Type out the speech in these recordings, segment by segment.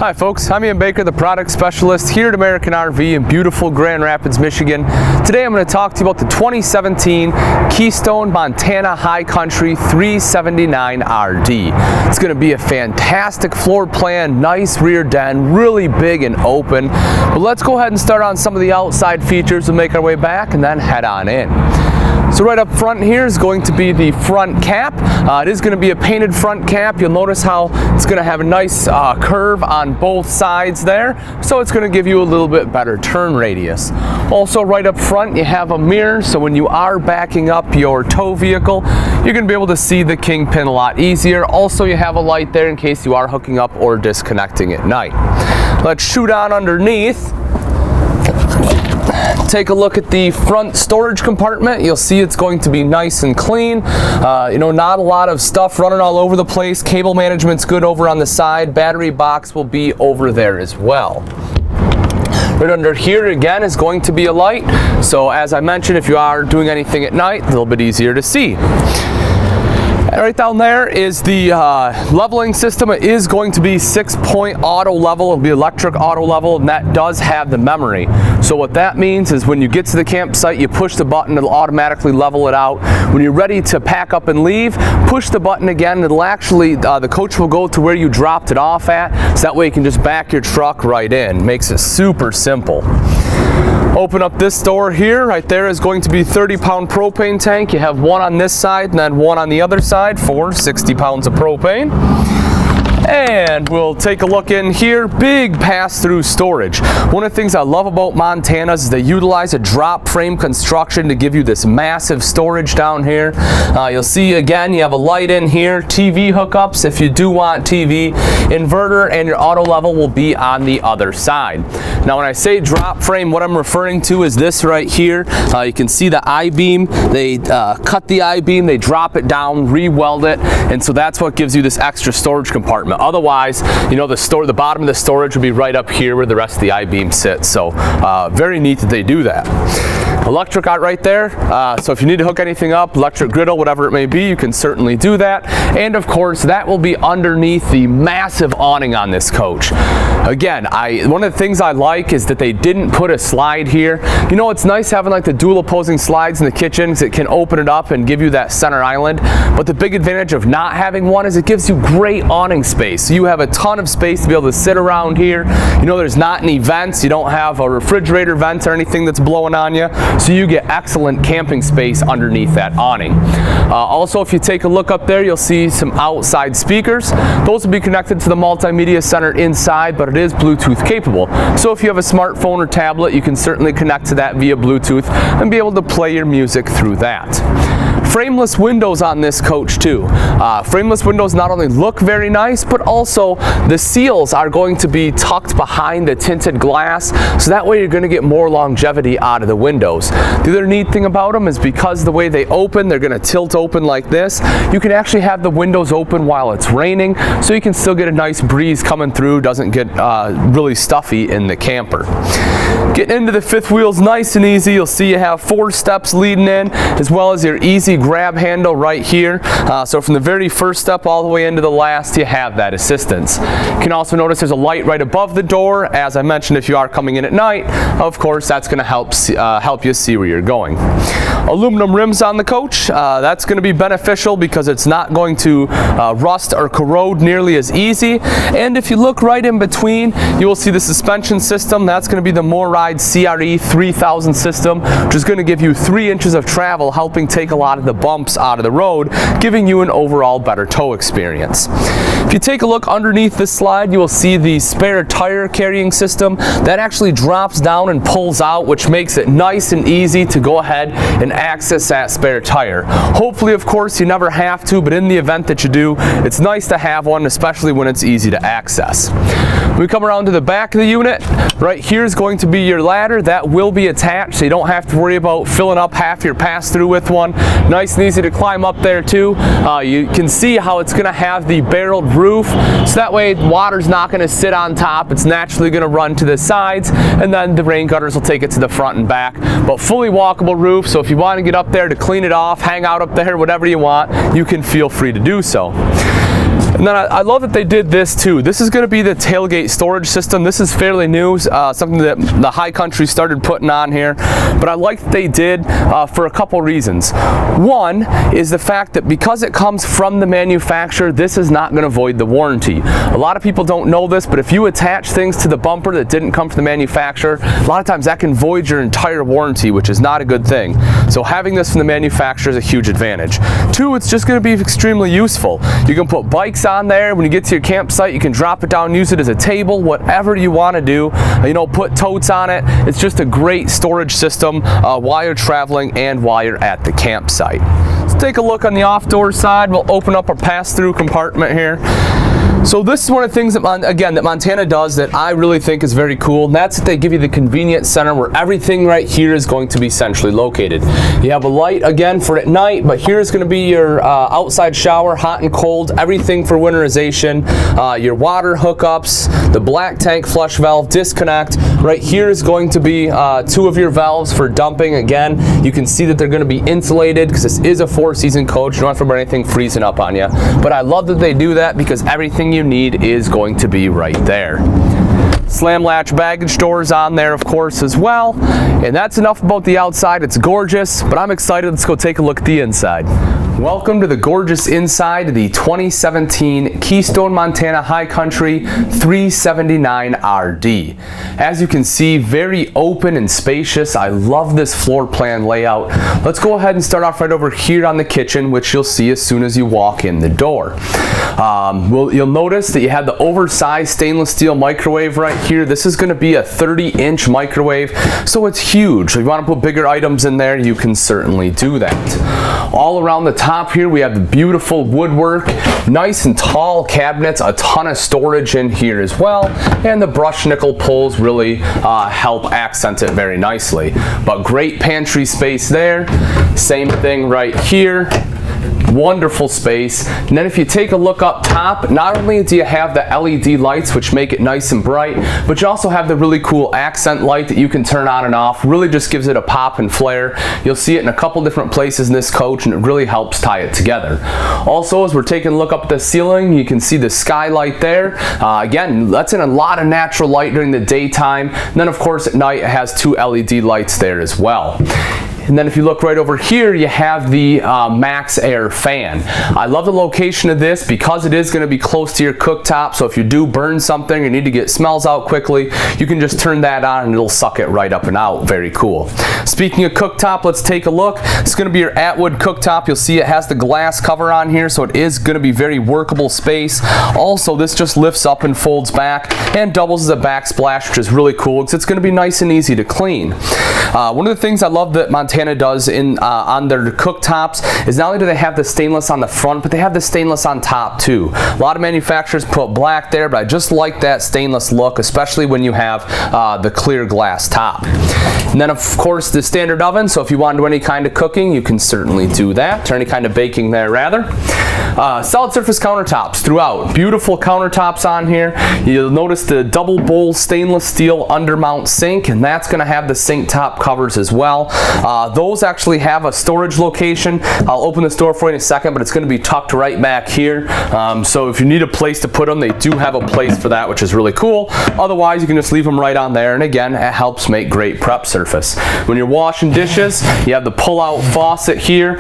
Hi folks, I'm Ian Baker, the product specialist here at American RV in beautiful Grand Rapids, Michigan. Today I'm going to talk to you about the 2017 Keystone Montana High Country 379 RD. It's going to be a fantastic floor plan, nice rear den, really big and open. But let's go ahead and start on some of the outside features and make our way back and then head on in. So right up front here is going to be the front cap. It is going to be a painted front cap. You'll notice how it's going to have a nice curve on both sides there, so it's going to give you a little bit better turn radius. Also right up front you have a mirror, so when you are backing up your tow vehicle, you're going to be able to see the kingpin a lot easier. Also you have a light there in case you are hooking up or disconnecting at night. Let's shoot on underneath. Take a look at the front storage compartment. You'll see it's going to be nice and clean. Not a lot of stuff running all over the place. Cable management's good over on the side. Battery box will be over there as well. Right under here again is going to be a light. So as I mentioned, if you are doing anything at night, a little bit easier to see. Right down there is the leveling system. It is going to be 6-point auto level. It'll be electric auto level, and that does have the memory. So what that means is when you get to the campsite, you push the button, it'll automatically level it out. When you're ready to pack up and leave, push the button again, it'll actually, the coach will go to where you dropped it off at, so that way you can just back your truck right in. Makes it super simple. Open up this door here. Right there is going to be 30-pound propane tank. You have one on this side and then one on the other side for 60 pounds of propane. And we'll take a look in here. Big pass-through storage. One of the things I love about Montana's is they utilize a drop frame construction to give you this massive storage down here. You'll see again you have a light in here, TV hookups if you do want TV, inverter, and your auto level will be on the other side. Now when I say drop frame, what I'm referring to is this right here. You can see the I-beam. They cut the I-beam, they drop it down, re-weld it, and so that's what gives you this extra storage compartment. Otherwise, the bottom of the storage would be right up here where the rest of the I-beam sits. So very neat that they do that. Electric out right there. So if you need to hook anything up, electric griddle, whatever it may be, you can certainly do that. And of course, that will be underneath the massive awning on this coach. Again, one of the things I like is that they didn't put a slide here. It's nice having like the dual opposing slides in the kitchen because it can open it up and give you that center island. But the big advantage of not having one is it gives you great awning space. So you have a ton of space to be able to sit around here. There's not any vents. You don't have a refrigerator vent or anything that's blowing on you. So you get excellent camping space underneath that awning. Also, if you take a look up there, you'll see some outside speakers. Those will be connected to the multimedia center inside, but it is Bluetooth capable. So if you have a smartphone or tablet, you can certainly connect to that via Bluetooth and be able to play your music through that. Frameless windows on this coach too. Frameless windows not only look very nice, but also the seals are going to be tucked behind the tinted glass, so that way you're going to get more longevity out of the windows. The other neat thing about them is because the way they open, they're going to tilt open like this. You can actually have the windows open while it's raining, so you can still get a nice breeze coming through, doesn't get really stuffy in the camper. Getting into the fifth wheel's nice and easy. You'll see you have 4 steps leading in, as well as your easy grab handle right here. So from the very first step all the way into the last, you have that assistance. You can also notice there's a light right above the door. As I mentioned, if you are coming in at night, of course, that's going to help you see where you're going. Aluminum rims on the coach. That's going to be beneficial because it's not going to rust or corrode nearly as easy. And if you look right in between, you will see the suspension system. That's going to be the MORryde CRE 3000 system, which is going to give you 3 inches of travel, helping take a lot of the bumps out of the road, giving you an overall better tow experience. If you take a look underneath this slide, you will see the spare tire carrying system. That actually drops down and pulls out, which makes it nice and easy to go ahead and access that spare tire. Hopefully, of course, you never have to, but in the event that you do, it's nice to have one, especially when it's easy to access. When we come around to the back of the unit, right here is going to be your ladder. That will be attached, so you don't have to worry about filling up half your pass-through with one. Nice and easy to climb up there too. You can see how it's going to have the barreled roof, so that way water's not going to sit on top. It's naturally going to run to the sides, and then the rain gutters will take it to the front and back. But fully walkable roof, so if you want to get up there to clean it off, hang out up there, whatever you want, you can feel free to do so. And then I love that they did this too. This is going to be the tailgate storage system. This is fairly new, something that the High Country started putting on here. But I like that they did for a couple reasons. One is the fact that because it comes from the manufacturer, this is not going to void the warranty. A lot of people don't know this, but if you attach things to the bumper that didn't come from the manufacturer, a lot of times that can void your entire warranty, which is not a good thing. So having this from the manufacturer is a huge advantage. Two, it's just going to be extremely useful. You can put bikes on there. When you get to your campsite, you can drop it down, use it as a table, whatever you want to do. You know, put totes on it. It's just a great storage system while you're traveling and while you're at the campsite. Let's take a look on the off-door side. We'll open up our pass-through compartment here. So this is one of the things that, that Montana does that I really think is very cool, and that's that they give you the convenience center where everything right here is going to be centrally located. You have a light, again, for at night, but here's going to be your outside shower, hot and cold, everything for winterization, your water hookups, the black tank flush valve disconnect. Right here is going to be two of your valves for dumping. Again, you can see that they're going to be insulated because this is a 4-season coach. You don't have to worry about anything freezing up on you. But I love that they do that because everything you need is going to be right there. Slam latch baggage doors on there, of course, as well. And that's enough about the outside. It's gorgeous, but I'm excited. Let's go take a look at the inside. Welcome to the gorgeous inside of the 2017 Keystone Montana High Country 379 RD. As you can see, very open and spacious. I love this floor plan layout. Let's go ahead and start off right over here on the kitchen, which you'll see as soon as you walk in the door. You'll notice that you have the oversized stainless steel microwave right here. This is going to be a 30-inch microwave, so it's huge. If you want to put bigger items in there, you can certainly do that. All around the top here, we have the beautiful woodwork, nice and tall cabinets, a ton of storage in here as well, and the brushed nickel pulls really help accent it very nicely. But great pantry space there. Same thing right here. Wonderful space. And then if you take a look up top, not only do you have the LED lights which make it nice and bright, but you also have the really cool accent light that you can turn on and off. Really just gives it a pop and flare. You'll see it in a couple different places in this coach, and it really helps tie it together. Also, as we're taking a look up at the ceiling, you can see the skylight there. Again, that's in a lot of natural light during the daytime. And then of course at night it has two LED lights there as well. And then if you look right over here, you have the Max Air fan. I love the location of this because it is going to be close to your cooktop, so if you do burn something or need to get smells out quickly, you can just turn that on and it'll suck it right up and out. Very cool. Speaking of cooktop, let's take a look. It's going to be your Atwood cooktop. You'll see it has the glass cover on here, so it is going to be very workable space. Also, this just lifts up and folds back and doubles as a backsplash, which is really cool because it's going to be nice and easy to clean. One of the things I love that Montana does on their cooktops is not only do they have the stainless on the front, but they have the stainless on top too. A lot of manufacturers put black there, but I just like that stainless look, especially when you have the clear glass top. And then of course the standard oven, so if you want to do any kind of cooking, you can certainly do that, or any kind of baking there rather. Solid surface countertops throughout. Beautiful countertops on here. You'll notice the double bowl stainless steel undermount sink, and that's going to have the sink top covers as well. Those actually have a storage location. I'll open this door for you in a second, but it's going to be tucked right back here. So if you need a place to put them, they do have a place for that, which is really cool. Otherwise, you can just leave them right on there, and again, it helps make great prep surface. When you're washing dishes, you have the pull-out faucet here,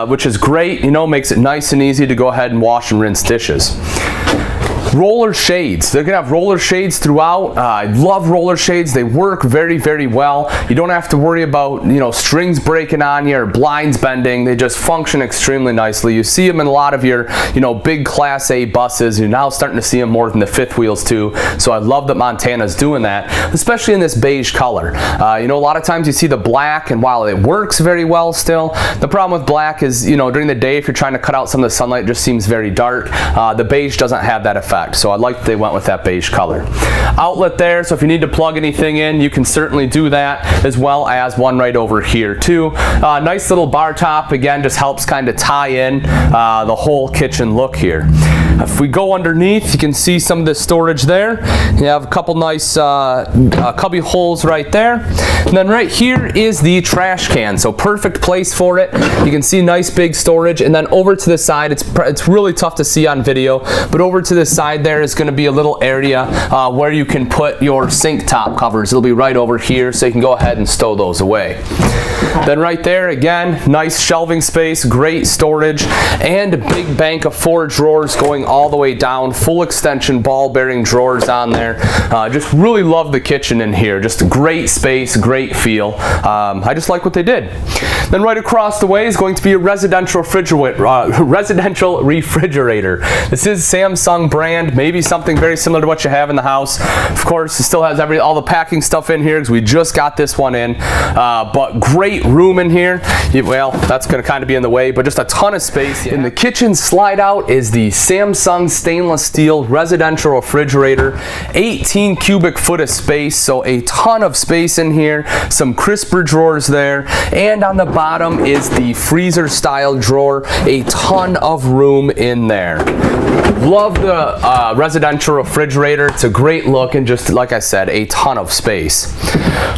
which is great. You know, makes it nice and easy to go ahead and wash and rinse dishes. Roller shades. They're going to have roller shades throughout. I love roller shades. They work very, very well. You don't have to worry about, you know, strings breaking on you or blinds bending. They just function extremely nicely. You see them in a lot of your, you know, big Class A buses. You're now starting to see them more than the fifth wheels too. So I love that Montana's doing that, especially in this beige color. You know, a lot of times you see the black, and while it works very well still, the problem with black is, you know, during the day if you're trying to cut out some of the sunlight, it just seems very dark. The beige doesn't have that effect. effect. So I like that they went with that beige color. Outlet there, so if you need to plug anything in, you can certainly do that, as well as one right over here too. Nice little bar top, again, just helps kind of tie in the whole kitchen look here. If we go underneath, you can see some of the storage there. You have a couple nice cubby holes right there. And then right here is the trash can, so perfect place for it. You can see nice big storage, and then over to the side, it's really tough to see on video, but over to the side there is going to be a little area where you can put your sink top covers. It'll be right over here, so you can go ahead and stow those away. Then right there, again, nice shelving space, great storage, and a big bank of 4 drawers going all the way down, full extension ball bearing drawers on there. Just really love the kitchen in here. Just a great space, great feel. I just like what they did. Then right across the way is going to be a residential refrigerator. This is Samsung brand, maybe something very similar to what you have in the house. Of course, it still has all the packing stuff in here because we just got this one in. But great room in here. Well, that's going to kind of be in the way, but just a ton of space. In the kitchen slide out is the Samsung stainless steel residential refrigerator. 18 cubic foot of space, so a ton of space in here. Some crisper drawers there, and on the bottom is the freezer style drawer. A ton of room in there. Love the residential refrigerator. It's a great look, and just like I said, a ton of space.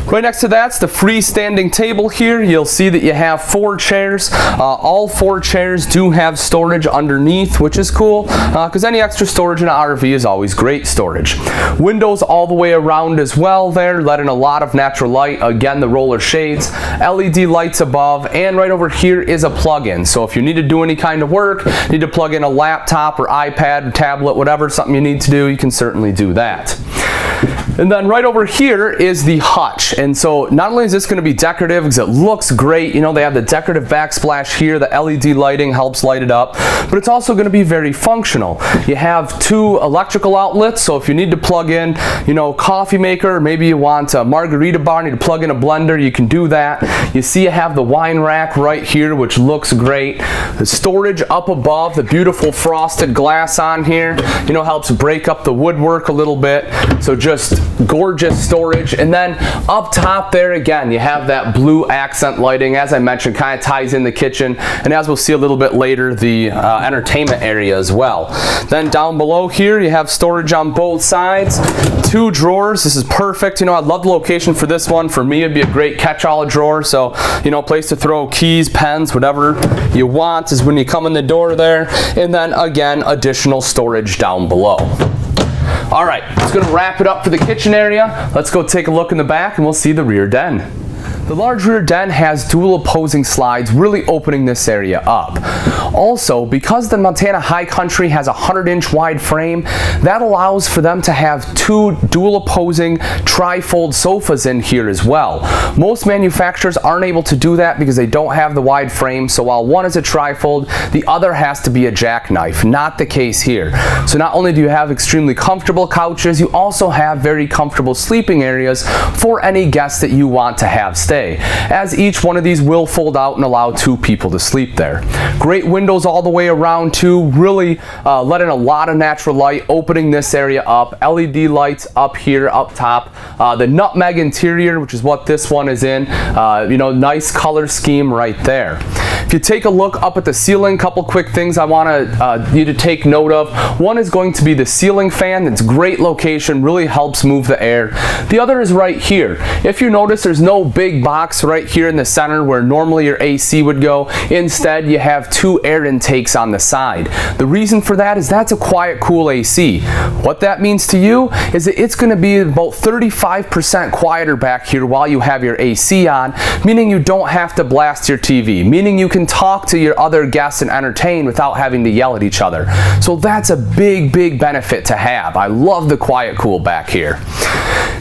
Right next to that's the freestanding table here. You'll see that you have 4 chairs. All 4 chairs do have storage underneath, which is cool because any extra storage in an RV is always great storage. Windows all the way around as well there, letting a lot of natural light. Again, the roller shades, LED lights above, and right over here is a plug-in. So if you need to do any kind of work, need to plug in a laptop or iPad, tablet, whatever, something you need to do, you can certainly do that. And then right over here is the hutch, and so not only is this going to be decorative because it looks great, you know, they have the decorative backsplash here, the LED lighting helps light it up, but it's also going to be very functional. You have 2 electrical outlets, so if you need to plug in, you know, coffee maker, maybe you want a margarita bar, need to plug in a blender, you can do that. You see you have the wine rack right here, which looks great. The storage up above, the beautiful frosted glass on here, you know, helps break up the woodwork a little bit, so just gorgeous storage. And then up top there again, you have that blue accent lighting, as I mentioned, kind of ties in the kitchen, and as we'll see a little bit later, the entertainment area as well. Then down below here you have storage on both sides, 2 drawers. This is perfect. You know, I love the location for this one. For me, it'd be a great catch-all drawer, so you know, place to throw keys, pens, whatever you want is when you come in the door there. And then again, additional storage down below. All right, that's going to wrap it up for the kitchen area. Let's go take a look in the back and we'll see the rear den. The large rear den has dual opposing slides, really opening this area up. Also, because the Montana High Country has a 100-inch wide frame, that allows for them to have 2 dual opposing tri-fold sofas in here as well. Most manufacturers aren't able to do that because they don't have the wide frame, so while one is a tri-fold, the other has to be a jackknife. Not the case here. So not only do you have extremely comfortable couches, you also have very comfortable sleeping areas for any guests that you want to have stay, as each one of these will fold out and allow 2 people to sleep there. Great windows all the way around too, really letting a lot of natural light, opening this area up. LED lights up here, up top. The Nutmeg interior, which is what this one is in, you know, nice color scheme right there. If you take a look up at the ceiling, couple quick things I want you to take note of. One is going to be the ceiling fan. It's great location, really helps move the air. The other is right here. If you notice, there's no big box right here in the center where normally your AC would go. Instead, you have 2 air intakes on the side. The reason for that is that's a quiet, cool AC. What that means to you is that it's going to be about 35% quieter back here while you have your AC on, meaning you don't have to blast your TV, meaning you can talk to your other guests and entertain without having to yell at each other. So that's a big, big benefit to have. I love the quiet, cool back here.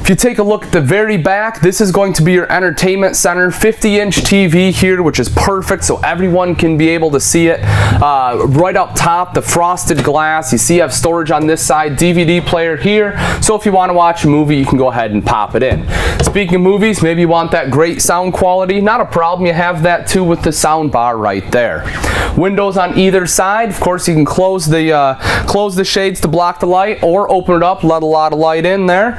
If you take a look at the very back, this is going to be your entertainment center. 50-inch TV here, which is perfect, so everyone can be able to see it. Right up top, the frosted glass. You see you have storage on this side, DVD player here, so if you want to watch a movie, you can go ahead and pop it in. Speaking of movies, maybe you want that great sound quality. Not a problem, you have that too with the sound bar. bar right there. Windows on either side. Of course, you can close the shades to block the light or open it up, let a lot of light in there.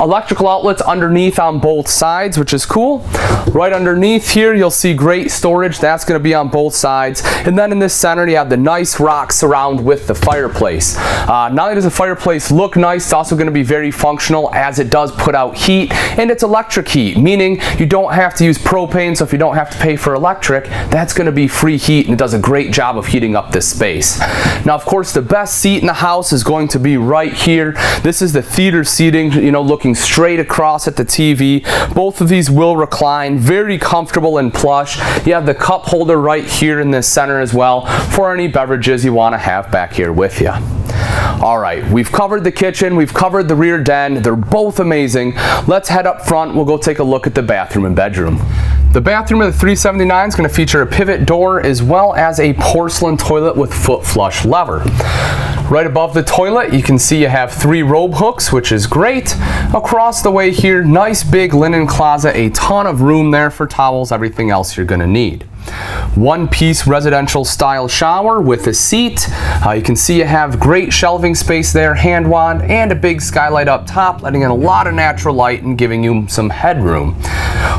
Electrical outlets underneath on both sides, which is cool. Right underneath here, you'll see great storage. That's going to be on both sides. And then in this center, you have the nice rock surround with the fireplace. Not only does the fireplace look nice, it's also going to be very functional as it does put out heat, and it's electric heat, meaning you don't have to use propane, so if you don't have to pay for electric, that's going to be free heat, and it does a great job of heating up this space. Now, of course, the best seat in the house is going to be right here. This is the theater seating, you know, looking straight across at the TV. Both of these will recline, very comfortable and plush. You have the cup holder right here in this center as well for any beverages you want to have back here with you. All right, we've covered the kitchen, we've covered the rear den. They're both amazing. Let's head up front. We'll go take a look at the bathroom and bedroom. The bathroom of the 379 is going to feature a pivot door as well as a porcelain toilet with foot flush lever. Right above the toilet, you can see you have 3 robe hooks, which is great. Across the way here, nice big linen closet, a ton of room there for towels, everything else you're going to need. One-piece residential style shower with a seat. You can see you have great shelving space there, hand wand, and a big skylight up top, letting in a lot of natural light and giving you some headroom.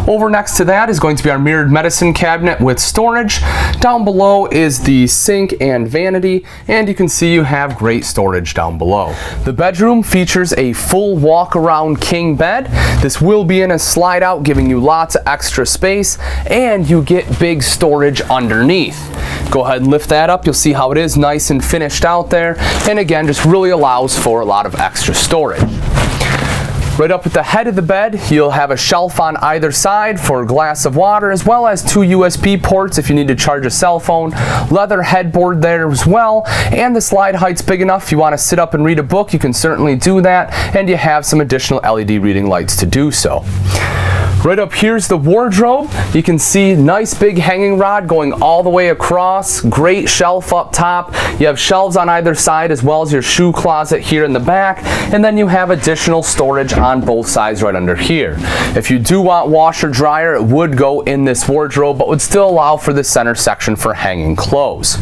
Over next to that is going to be our mirrored medicine cabinet with storage. Down below is the sink and vanity, and you can see you have great storage down below. The bedroom features a full walk-around king bed. This will be in a slide out, giving you lots of extra space, and you get big storage underneath. Go ahead and lift that up. You'll see how it is nice and finished out there, and again, just really allows for a lot of extra storage. Right up at the head of the bed, you'll have a shelf on either side for a glass of water, as well as 2 USB ports if you need to charge a cell phone. Leather headboard there as well, and the slide height's big enough. If you want to sit up and read a book, you can certainly do that, and you have some additional LED reading lights to do so. Right up here's the wardrobe. You can see nice big hanging rod going all the way across. Great shelf up top. You have shelves on either side as well as your shoe closet here in the back. And then you have additional storage on both sides right under here. If you do want washer dryer, it would go in this wardrobe, but would still allow for the center section for hanging clothes.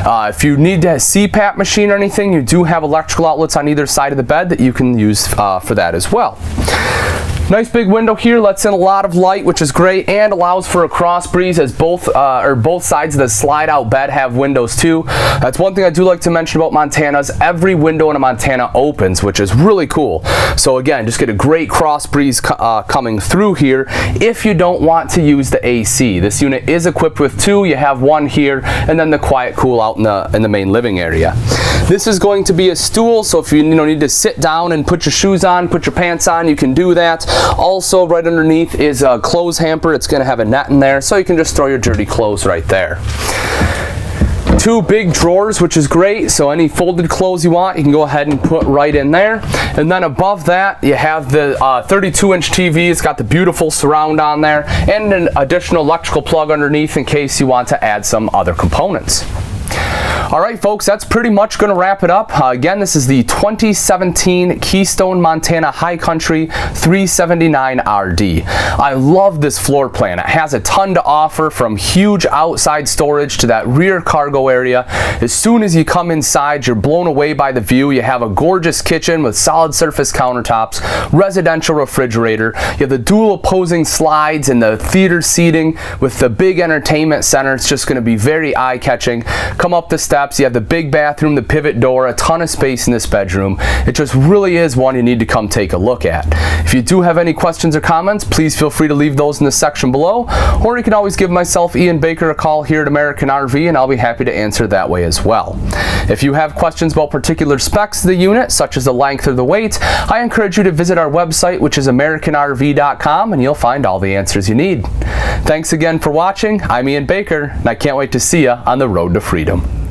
If you need a CPAP machine or anything, you do have electrical outlets on either side of the bed that you can use for that as well. Nice big window here, lets in a lot of light, which is great, and allows for a cross breeze as both sides of the slide out bed have windows too. That's one thing I do like to mention about Montanas. Every window in a Montana opens, which is really cool. So again, just get a great cross breeze coming through here if you don't want to use the AC. This unit is equipped with 2. You have 1 here, and then the quiet cool out in the main living area. This is going to be a stool, so if you need to sit down and put your shoes on, put your pants on, you can do that. Also, right underneath is a clothes hamper. It's going to have a net in there, so you can just throw your dirty clothes right there. 2 big drawers, which is great, so any folded clothes you want, you can go ahead and put right in there. And then above that, you have the 32-inch TV. It's got the beautiful surround on there, and an additional electrical plug underneath in case you want to add some other components. All right, folks, that's pretty much going to wrap it up. Again, this is the 2017 Keystone Montana High Country 379 RD. I love this floor plan. It has a ton to offer, from huge outside storage to that rear cargo area. As soon as you come inside, you're blown away by the view. You have a gorgeous kitchen with solid surface countertops, residential refrigerator. You have the dual opposing slides and the theater seating with the big entertainment center. It's just going to be very eye-catching. Come up the steps. You have the big bathroom, the pivot door, a ton of space in this bedroom. It just really is one you need to come take a look at. If you do have any questions or comments, please feel free to leave those in the section below, or you can always give myself, Ian Baker, a call here at American RV, and I'll be happy to answer that way as well. If you have questions about particular specs of the unit, such as the length or the weight, I encourage you to visit our website, which is AmericanRV.com, and you'll find all the answers you need. Thanks again for watching. I'm Ian Baker, and I can't wait to see you on the road to freedom.